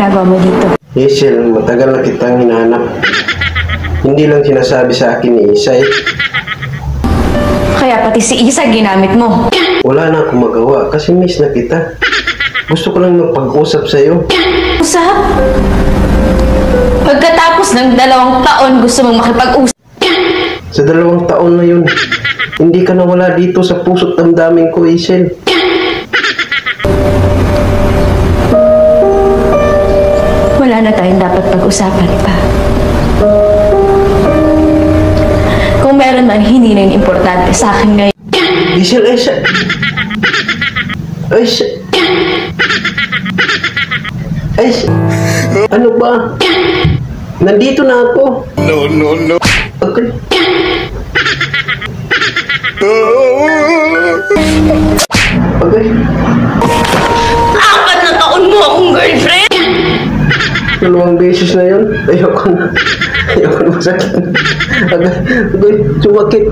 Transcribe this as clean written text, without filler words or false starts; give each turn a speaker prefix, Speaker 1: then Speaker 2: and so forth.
Speaker 1: ginagawa mo dito?
Speaker 2: Hazel, matagal na kitang hinahanap. Hindi lang sinasabi sa akin ni Isay.
Speaker 1: Kaya pati si Isa ginamit mo.
Speaker 2: Wala na akong magawa kasi miss na kita. Gusto ko lang magpag-usap sa'yo.
Speaker 1: Usap? Pagkatapos ng 2 taon, gusto mong makipag-usap?
Speaker 2: Sa 2 taon na yun, hindi ka nawala dito sa puso't damdamin ko, Hazel.
Speaker 1: Wala na tayong dapat pag-usapan pa. Kung meron man, hindi na yun importante sa akin ngayon.
Speaker 2: Hazel, ano ba? Nandito na ako.
Speaker 3: No.
Speaker 2: Okay. Okay.
Speaker 1: 4 na taon mo akong girlfriend!
Speaker 2: 2 beses na yun. Ayoko na masakit. Okay, sumakit.